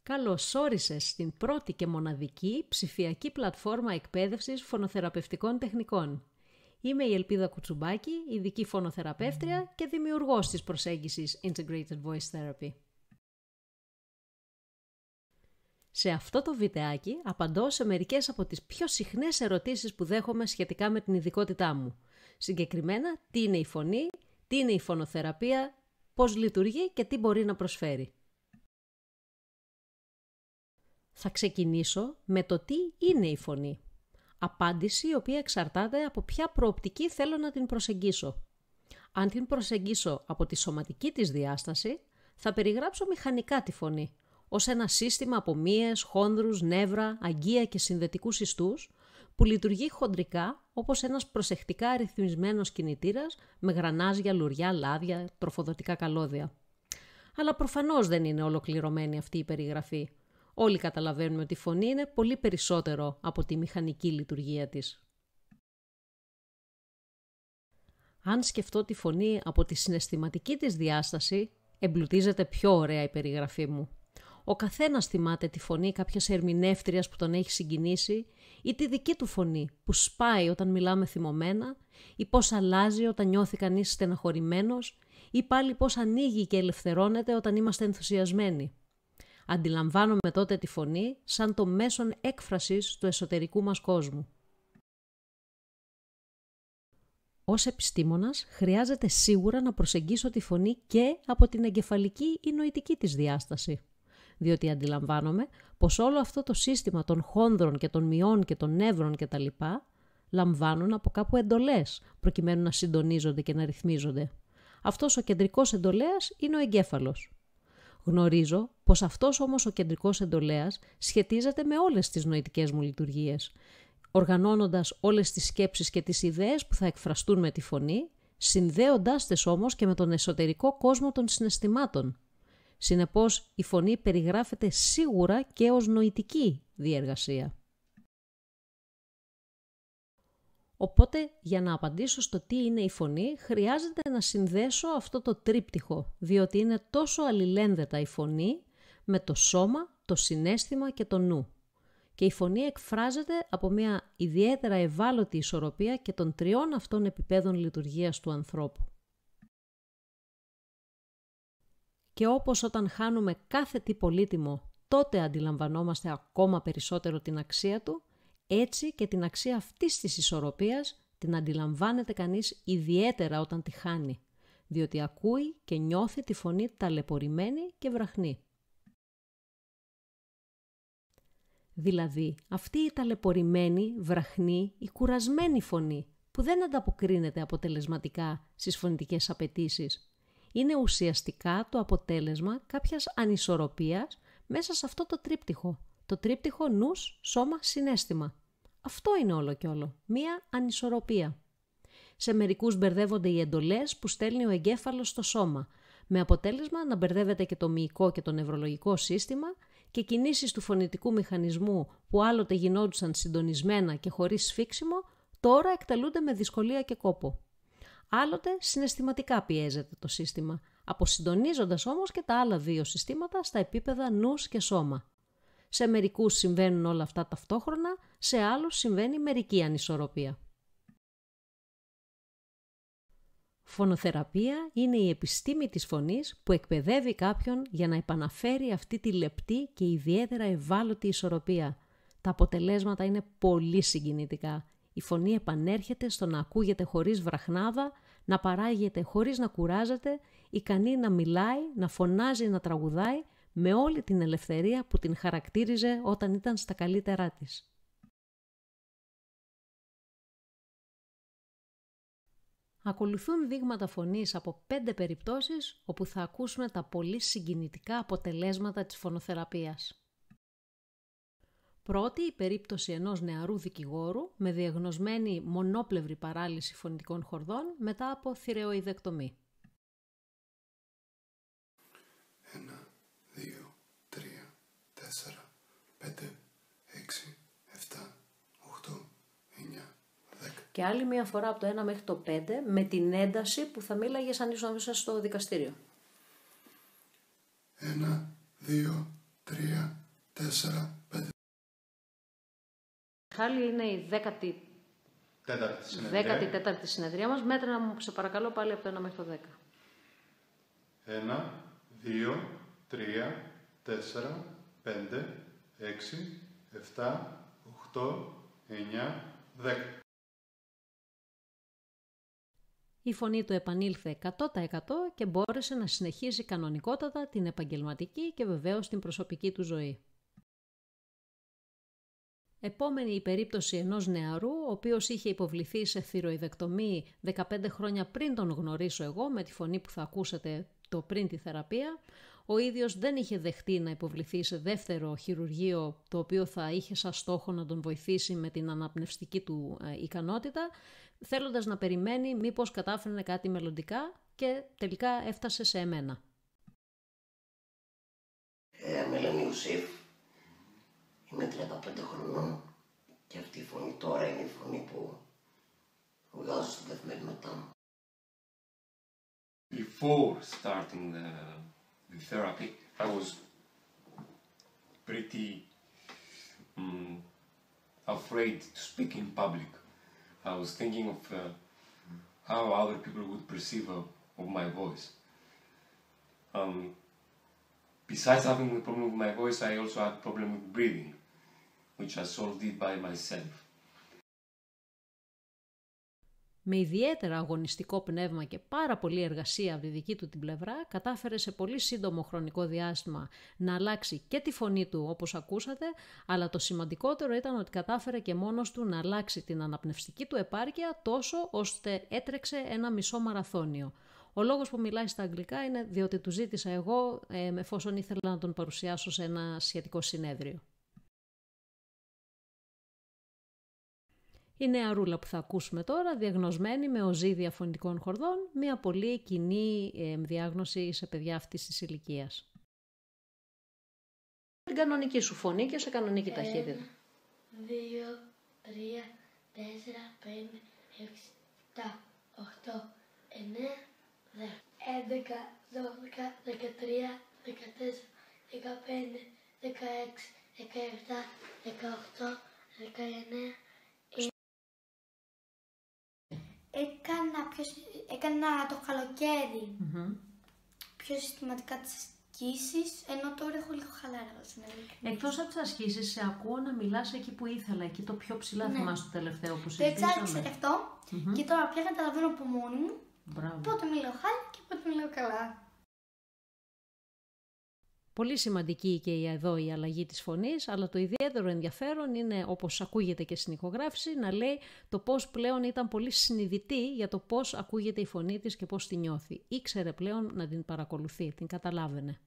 Καλώς όρισες στην πρώτη και μοναδική ψηφιακή πλατφόρμα εκπαίδευσης φωνοθεραπευτικών τεχνικών. Είμαι η Ελπίδα Κουτσουμπάκη, ειδική φωνοθεραπεύτρια και δημιουργός της προσέγγισης Integrated Voice Therapy. Σε αυτό το βιντεάκι απαντώ σε μερικές από τις πιο συχνές ερωτήσεις που δέχομαι σχετικά με την ειδικότητά μου. Συγκεκριμένα, τι είναι η φωνή, τι είναι η φωνοθεραπεία, πώς λειτουργεί και τι μπορεί να προσφέρει. Θα ξεκινήσω με το τι είναι η φωνή. Απάντηση η οποία εξαρτάται από ποια προοπτική θέλω να την προσεγγίσω. Αν την προσεγγίσω από τη σωματική της διάσταση, θα περιγράψω μηχανικά τη φωνή, ως ένα σύστημα από μύες, χόνδρους, νεύρα, αγκία και συνδετικούς ιστούς, που λειτουργεί χοντρικά όπως ένας προσεκτικά αριθμισμένος κινητήρας με γρανάζια, λουριά, λάδια, τροφοδοτικά καλώδια. Αλλά προφανώς δεν είναι ολοκληρωμένη αυτή η περιγραφή. Όλοι καταλαβαίνουμε ότι η φωνή είναι πολύ περισσότερο από τη μηχανική λειτουργία της. Αν σκεφτώ τη φωνή από τη συναισθηματική της διάσταση, εμπλουτίζεται πιο ωραία η περιγραφή μου. Ο καθένας θυμάται τη φωνή κάποιας ερμηνεύτριας που τον έχει συγκινήσει ή τη δική του φωνή που σπάει όταν μιλάμε θυμωμένα ή πώς αλλάζει όταν νιώθει κανείς στεναχωρημένος ή πάλι πώς ανοίγει και ελευθερώνεται όταν είμαστε ενθουσιασμένοι. Αντιλαμβάνομαι τότε τη φωνή σαν το μέσον έκφρασης του εσωτερικού μας κόσμου. Ως επιστήμονας, χρειάζεται σίγουρα να προσεγγίσω τη φωνή και από την εγκεφαλική ή νοητική της διάσταση. Διότι αντιλαμβάνομαι πως όλο αυτό το σύστημα των χόνδρων και των μυών και των νεύρων κτλ. Λαμβάνουν από κάπου εντολές προκειμένου να συντονίζονται και να ρυθμίζονται. Αυτός ο κεντρικός εντολέας είναι ο εγκέφαλος. Γνωρίζω πως αυτός όμως ο κεντρικός εντολέας σχετίζεται με όλες τις νοητικές μου λειτουργίες, οργανώνοντας όλες τις σκέψεις και τις ιδέες που θα εκφραστούν με τη φωνή, συνδέοντάς τες όμως και με τον εσωτερικό κόσμο των συναισθημάτων. Συνεπώς, η φωνή περιγράφεται σίγουρα και ως νοητική διεργασία. Οπότε, για να απαντήσω στο τι είναι η φωνή, χρειάζεται να συνδέσω αυτό το τρίπτυχο, διότι είναι τόσο αλληλένδετα η φωνή με το σώμα, το συναίσθημα και το νου. Και η φωνή εκφράζεται από μια ιδιαίτερα ευάλωτη ισορροπία και των τριών αυτών επιπέδων λειτουργίας του ανθρώπου. Και όπως όταν χάνουμε κάθε τι πολύτιμο, τότε αντιλαμβανόμαστε ακόμα περισσότερο την αξία του, έτσι και την αξία αυτής της ισορροπίας την αντιλαμβάνεται κανείς ιδιαίτερα όταν τη χάνει, διότι ακούει και νιώθει τη φωνή ταλαιπωρημένη και βραχνή. Δηλαδή, αυτή η ταλαιπωρημένη, βραχνή, η κουρασμένη φωνή, που δεν ανταποκρίνεται αποτελεσματικά στις φωνητικές απαιτήσεις, είναι ουσιαστικά το αποτέλεσμα κάποιας ανισορροπίας μέσα σε αυτό το τρίπτυχο. Το τρίπτυχο νους, σώμα, συναίσθημα. Αυτό είναι όλο και όλο. Μία ανισορροπία. Σε μερικούς μπερδεύονται οι εντολές που στέλνει ο εγκέφαλος στο σώμα, με αποτέλεσμα να μπερδεύεται και το μυϊκό και το νευρολογικό σύστημα και κινήσεις του φωνητικού μηχανισμού που άλλοτε γινόντουσαν συντονισμένα και χωρίς σφίξιμο, τώρα εκτελούνται με δυσκολία και κόπο. Άλλοτε συναισθηματικά πιέζεται το σύστημα, αποσυντονίζοντας όμως και τα άλλα δύο συστήματα στα επίπεδα νους και σώμα. Σε μερικούς συμβαίνουν όλα αυτά ταυτόχρονα, σε άλλους συμβαίνει μερική ανισορροπία. Φωνοθεραπεία είναι η επιστήμη της φωνής που εκπαιδεύει κάποιον για να επαναφέρει αυτή τη λεπτή και ιδιαίτερα ευάλωτη ισορροπία. Τα αποτελέσματα είναι πολύ συγκινητικά. Η φωνή επανέρχεται στο να ακούγεται χωρίς βραχνάδα, να παράγεται χωρίς να κουράζεται, ικανή να μιλάει, να φωνάζει, να τραγουδάει, με όλη την ελευθερία που την χαρακτήριζε όταν ήταν στα καλύτερά της. Ακολουθούν δείγματα φωνής από 5 περιπτώσεις όπου θα ακούσουμε τα πολύ συγκινητικά αποτελέσματα της φωνοθεραπείας. Πρώτη, η περίπτωση ενός νεαρού δικηγόρου με διαγνωσμένη μονόπλευρη παράλυση φωνητικών χορδών μετά από θηρεοειδεκτομή. 1, 2, 3, 4, 5, 6, 7, 8, 9, 10. Και άλλη μία φορά από το 1 μέχρι το 5 με την ένταση που θα μίλαγες αν ήσουν μέσα στο δικαστήριο. 1, 2, 3, Μιχάλη, είναι η 14η συνεδρία μας. Μέτρα μου, σε παρακαλώ, πάλι από το 1 μέχρι το 10. 1, 2, 3, 4, 5, 6, 7, 8, 9, 10. Η φωνή του επανήλθε 100% και μπόρεσε να συνεχίσει κανονικότατα την επαγγελματική και βεβαίως την προσωπική του ζωή. Επόμενη η περίπτωση ενός νεαρού, ο οποίος είχε υποβληθεί σε θυροειδεκτομή 15 χρόνια πριν τον γνωρίσω εγώ, με τη φωνή που θα ακούσετε το πριν τη θεραπεία. Ο ίδιος δεν είχε δεχτεί να υποβληθεί σε δεύτερο χειρουργείο, το οποίο θα είχε σαν στόχο να τον βοηθήσει με την αναπνευστική του ικανότητα, θέλοντας να περιμένει μήπως κατάφερνε κάτι μελλοντικά, και τελικά έφτασε σε εμένα. Μελανή Ιουσήφ, είμαι 35 χρονών και αυτή η φωνή τώρα είναι η φωνή που βγάζω στην καθημερινότητά μου. Before starting the therapy, I was pretty afraid to speak in public. I was thinking of how other people would perceive of my voice. Besides having the problem with my voice, I also had problem with breathing, which I solved it by myself. Με ιδιαίτερα αγωνιστικό πνεύμα και πάρα πολλή εργασία από τη δική του την πλευρά, κατάφερε σε πολύ σύντομο χρονικό διάστημα να αλλάξει και τη φωνή του όπως ακούσατε, αλλά το σημαντικότερο ήταν ότι κατάφερε και μόνος του να αλλάξει την αναπνευστική του επάρκεια τόσο ώστε έτρεξε ένα μισό μαραθώνιο. Ο λόγος που μιλάει στα αγγλικά είναι διότι του ζήτησα εγώ, εφόσον ήθελα να τον παρουσιάσω σε ένα σχετικό συνέδριο. Η νεαρούλα που θα ακούσουμε τώρα, διαγνωσμένη με οζύδια φωνητικών χορδών, μια πολύ κοινή διάγνωση σε παιδιά αυτής της ηλικίας. Την κανονική σου φωνή και σε κανονική ταχύτητα. 2, 3, 4, 5, 6, 7, 8, 9, 10, 11, 12, 13, 14, 15, 16, 17, 18, 19. Έκανα το καλοκαίρι πιο συστηματικά τις ασκήσεις, ενώ τώρα έχω λίγο χαλαρά. Εκτός από τις ασκήσεις, σε ακούω να μιλάς εκεί που ήθελα, εκεί το πιο ψηλά, θυμάσαι το τελευταίο που Το συζητήσαμε. εξάρχισα και αυτό και τώρα πια καταλαβαίνω από μόνη μου πότε μιλάω χάλια και πότε μιλάω καλά. Πολύ σημαντική και εδώ η αλλαγή της φωνής, αλλά το ιδιαίτερο ενδιαφέρον είναι, όπως ακούγεται και στην ηχογράφηση, να λέει το πώς πλέον ήταν πολύ συνειδητή για το πώς ακούγεται η φωνή της και πώς τη νιώθει. Ήξερε πλέον να την παρακολουθεί, την καταλάβαινε.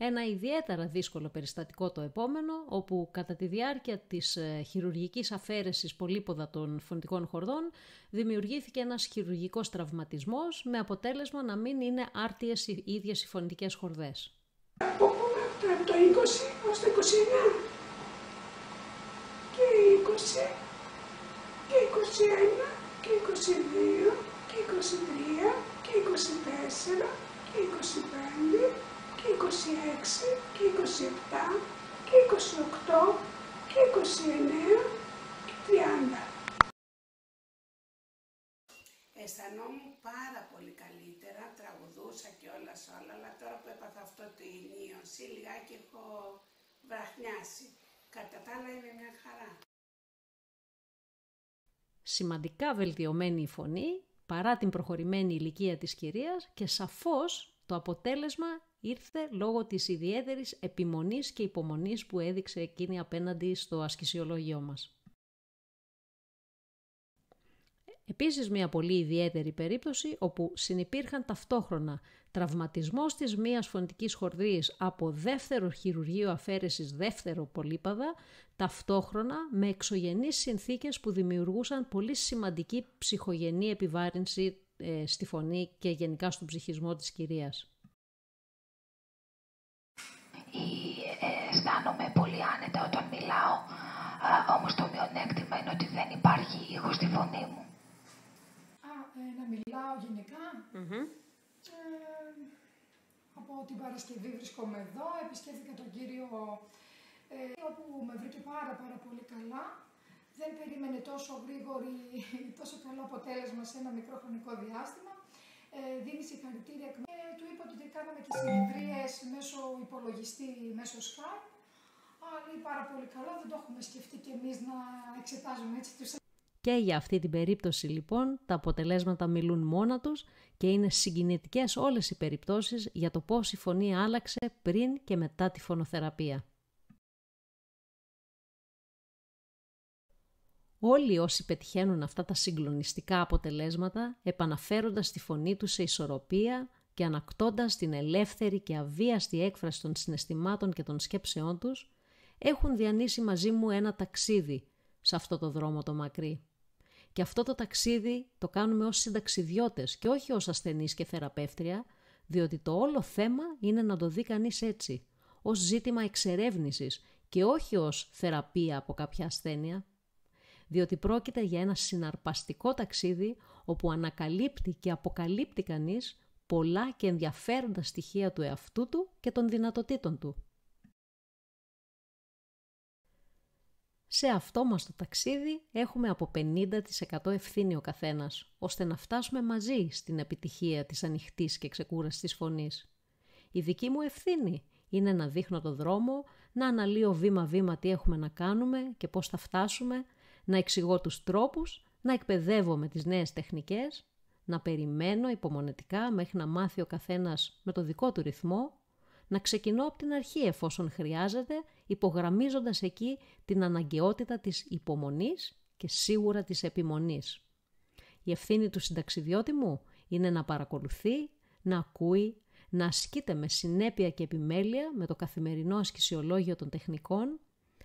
Ένα ιδιαίτερα δύσκολο περιστατικό το επόμενο, όπου κατά τη διάρκεια της χειρουργικής αφαίρεσης πολύποδα των φωνητικών χορδών δημιουργήθηκε ένας χειρουργικός τραυματισμός με αποτέλεσμα να μην είναι άρτιες οι ίδιες οι φωνητικές χορδές. Από το 20 ως το 29 και 20 και 21 και 22 και 23 και 24 και 25 και 26 και 27 και 28 και 29 και 30. Αισθανόμουν πάρα πολύ καλύτερα, τραγουδούσα και όλα, αλλά τώρα που έπαθα αυτό το ηνίωση, λιγάκι έχω βραχνιάσει. Κατά τα άλλα είναι μια χαρά. Σημαντικά βελτιωμένη η φωνή, παρά την προχωρημένη ηλικία της κυρίας, και σαφώς το αποτέλεσμα ήρθε λόγω της ιδιαίτερης επιμονής και υπομονής που έδειξε εκείνη απέναντι στο ασκησιολόγιο μας. Επίσης μια πολύ ιδιαίτερη περίπτωση όπου συνυπήρχαν ταυτόχρονα τραυματισμός της μίας φωνητικής χορδής από δεύτερο χειρουργείο αφαίρεσης δεύτερο πολύπαδα, ταυτόχρονα με εξωγενείς συνθήκες που δημιουργούσαν πολύ σημαντική ψυχογενή επιβάρυνση στη φωνή και γενικά στον ψυχισμό της κυρίας. Αισθάνομαι πολύ άνετα όταν μιλάω, όμως το μειονέκτημα είναι ότι δεν υπάρχει ήχος στη φωνή μου. Να μιλάω γενικά. Από την Παρασκευή βρίσκομαι εδώ, επισκέφθηκα τον κύριο όπου με βρήκε πάρα πολύ καλά. Δεν περίμενε τόσο καλό αποτέλεσμα σε ένα μικρό χρονικό διάστημα. Δίνει συγχαρητήρια του είπα ότι κάναμε και συνεδρίες μέσω υπολογιστή, μέσω Skype. Αλλά πάρα πολύ καλό, δεν το έχουμε σκεφτεί κι εμείς να εξετάζουμε έτσι τους. Και για αυτή την περίπτωση λοιπόν τα αποτελέσματα μιλούν μόνα τους και είναι συγκινητικές όλες οι περιπτώσεις για το πώς η φωνή άλλαξε πριν και μετά τη φωνοθεραπεία. Όλοι όσοι πετυχαίνουν αυτά τα συγκλονιστικά αποτελέσματα, επαναφέροντας τη φωνή τους σε ισορροπία και ανακτώντας την ελεύθερη και αβίαστη έκφραση των συναισθημάτων και των σκέψεών τους, έχουν διανύσει μαζί μου ένα ταξίδι σε αυτό το δρόμο το μακρύ. Και αυτό το ταξίδι το κάνουμε ως συνταξιδιώτες και όχι ως ασθενείς και θεραπεύτρια, διότι το όλο θέμα είναι να το δει κανείς έτσι, ως ζήτημα εξερεύνησης και όχι ως θεραπεία από κάποια ασθένεια. Διότι πρόκειται για ένα συναρπαστικό ταξίδι όπου ανακαλύπτει και αποκαλύπτει κανείς πολλά και ενδιαφέροντα στοιχεία του εαυτού του και των δυνατοτήτων του. Σε αυτό μας το ταξίδι έχουμε από 50% ευθύνη ο καθένας, ώστε να φτάσουμε μαζί στην επιτυχία της ανοιχτής και ξεκούραστης φωνής. Η δική μου ευθύνη είναι να δείχνω το δρόμο, να αναλύω βήμα-βήμα τι έχουμε να κάνουμε και πώς θα φτάσουμε, να εξηγώ τους τρόπους, να εκπαιδεύω με τις νέες τεχνικές, να περιμένω υπομονετικά μέχρι να μάθει ο καθένας με το δικό του ρυθμό, να ξεκινώ από την αρχή εφόσον χρειάζεται, υπογραμμίζοντας εκεί την αναγκαιότητα της υπομονής και σίγουρα της επιμονής. Η ευθύνη του συνταξιδιώτη μου είναι να παρακολουθεί, να ακούει, να ασκείται με συνέπεια και επιμέλεια με το καθημερινό ασκησιολόγιο των τεχνικών,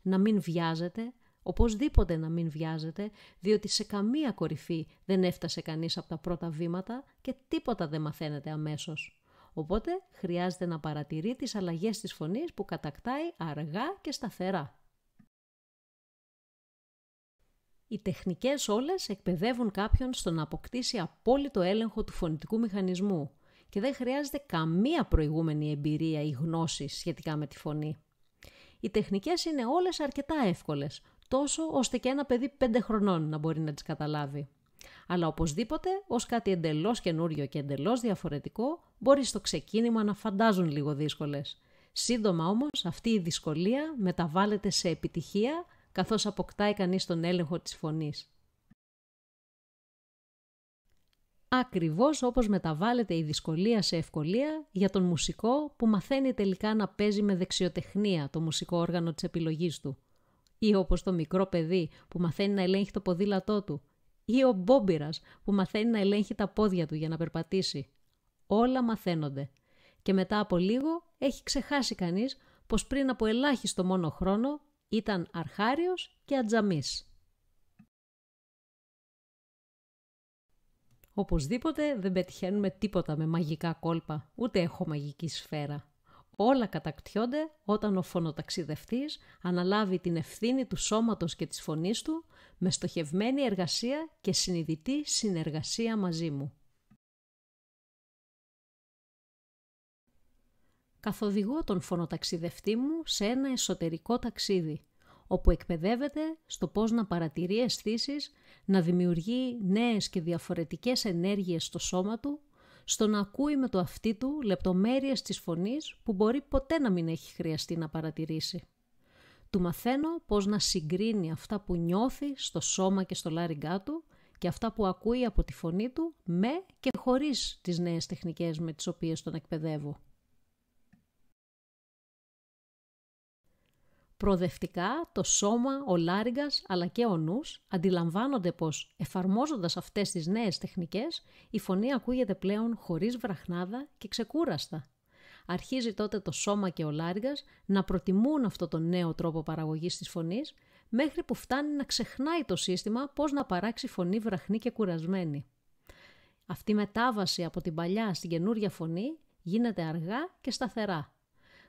να μην βιάζεται, οπωσδήποτε να μην βιάζεται, διότι σε καμία κορυφή δεν έφτασε κανείς από τα πρώτα βήματα και τίποτα δεν μαθαίνεται αμέσως. Οπότε χρειάζεται να παρατηρεί τις αλλαγές της φωνής που κατακτάει αργά και σταθερά. Οι τεχνικές όλες εκπαιδεύουν κάποιον στο να αποκτήσει απόλυτο έλεγχο του φωνητικού μηχανισμού και δεν χρειάζεται καμία προηγούμενη εμπειρία ή γνώση σχετικά με τη φωνή. Οι τεχνικές είναι όλες αρκετά εύκολες, τόσο ώστε και ένα παιδί 5 χρονών να μπορεί να τις καταλάβει. Αλλά οπωσδήποτε, ως κάτι εντελώς καινούριο και εντελώς διαφορετικό, μπορεί στο ξεκίνημα να φαντάζουν λίγο δύσκολες. Σύντομα όμως, αυτή η δυσκολία μεταβάλλεται σε επιτυχία, καθώς αποκτάει κανείς τον έλεγχο της φωνής. Ακριβώς όπως μεταβάλλεται η δυσκολία σε ευκολία για τον μουσικό που μαθαίνει τελικά να παίζει με δεξιοτεχνία το μουσικό όργανο της επιλογής του. Ή όπως το μικρό παιδί που μαθαίνει να ελέγχει το ποδήλατό του. Ή ο μπόμπιρας που μαθαίνει να ελέγχει τα πόδια του για να περπατήσει. Όλα μαθαίνονται. Και μετά από λίγο έχει ξεχάσει κανείς πως πριν από ελάχιστο μόνο χρόνο ήταν αρχάριος και ατζαμής. Οπωσδήποτε δεν πετυχαίνουμε τίποτα με μαγικά κόλπα, ούτε έχω μαγική σφαίρα. Όλα κατακτιόνται όταν ο φωνοταξιδευτής αναλάβει την ευθύνη του σώματος και της φωνής του με στοχευμένη εργασία και συνειδητή συνεργασία μαζί μου. Καθοδηγώ τον φωνοταξιδευτή μου σε ένα εσωτερικό ταξίδι, όπου εκπαιδεύεται στο πώς να παρατηρεί αισθήσεις, να δημιουργεί νέες και διαφορετικές ενέργειες στο σώμα του, στο να ακούει με το αυτί του λεπτομέρειες της φωνής που μπορεί ποτέ να μην έχει χρειαστεί να παρατηρήσει. Του μαθαίνω πώς να συγκρίνει αυτά που νιώθει στο σώμα και στο λάριγκά του και αυτά που ακούει από τη φωνή του με και χωρίς τις νέες τεχνικές με τις οποίες τον εκπαιδεύω. Προοδευτικά το σώμα, ο λάριγκας αλλά και ο νους αντιλαμβάνονται πως εφαρμόζοντας αυτές τις νέες τεχνικές η φωνή ακούγεται πλέον χωρίς βραχνάδα και ξεκούραστα. Αρχίζει τότε το σώμα και ο λάριγκας να προτιμούν αυτό τον νέο τρόπο παραγωγής της φωνής μέχρι που φτάνει να ξεχνάει το σύστημα πώς να παράξει φωνή βραχνή και κουρασμένη. Αυτή η μετάβαση από την παλιά στην καινούρια φωνή γίνεται αργά και σταθερά.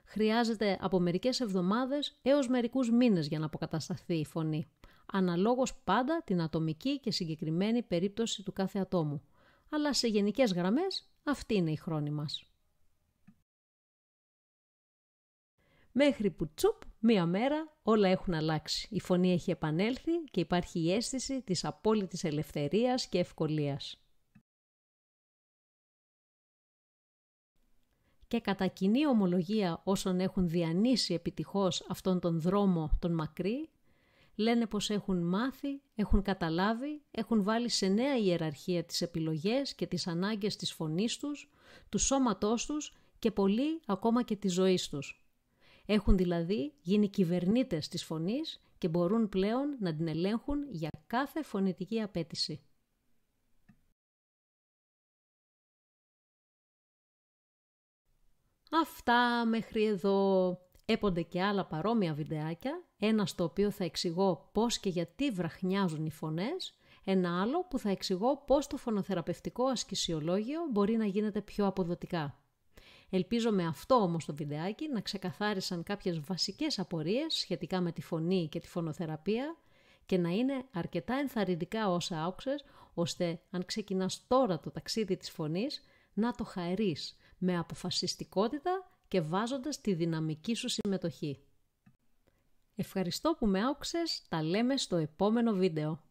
Χρειάζεται από μερικές εβδομάδες έως μερικούς μήνες για να αποκατασταθεί η φωνή, αναλόγως πάντα την ατομική και συγκεκριμένη περίπτωση του κάθε ατόμου. Αλλά σε γενικές γραμμές αυτή είναι η χρόνη μας. Μέχρι που τσουπ, μία μέρα όλα έχουν αλλάξει. Η φωνή έχει επανέλθει και υπάρχει η αίσθηση της απόλυτης ελευθερίας και ευκολίας. Και κατά κοινή ομολογία όσων έχουν διανύσει επιτυχώς αυτόν τον δρόμο τον μακρύ, λένε πως έχουν μάθει, έχουν καταλάβει, έχουν βάλει σε νέα ιεραρχία τις επιλογές και τις ανάγκες της φωνής τους, του σώματός τους και πολλοί ακόμα και της ζωής τους. Έχουν δηλαδή γίνει κυβερνήτες της φωνής και μπορούν πλέον να την ελέγχουν για κάθε φωνητική απέτηση. Αυτά μέχρι εδώ. Έπονται και άλλα παρόμοια βιντεάκια, ένα στο οποίο θα εξηγώ πώς και γιατί βραχνιάζουν οι φωνές, ένα άλλο που θα εξηγώ πώς το φωνοθεραπευτικό ασκησιολόγιο μπορεί να γίνεται πιο αποδοτικά. Ελπίζω με αυτό όμως το βιντεάκι να ξεκαθάρισαν κάποιες βασικές απορίες σχετικά με τη φωνή και τη φωνοθεραπεία και να είναι αρκετά ενθαρρυντικά όσα άκουσες, ώστε αν ξεκινάς τώρα το ταξίδι της φωνής να το χαρείς με αποφασιστικότητα και βάζοντας τη δυναμική σου συμμετοχή. Ευχαριστώ που με άκουσες, τα λέμε στο επόμενο βίντεο.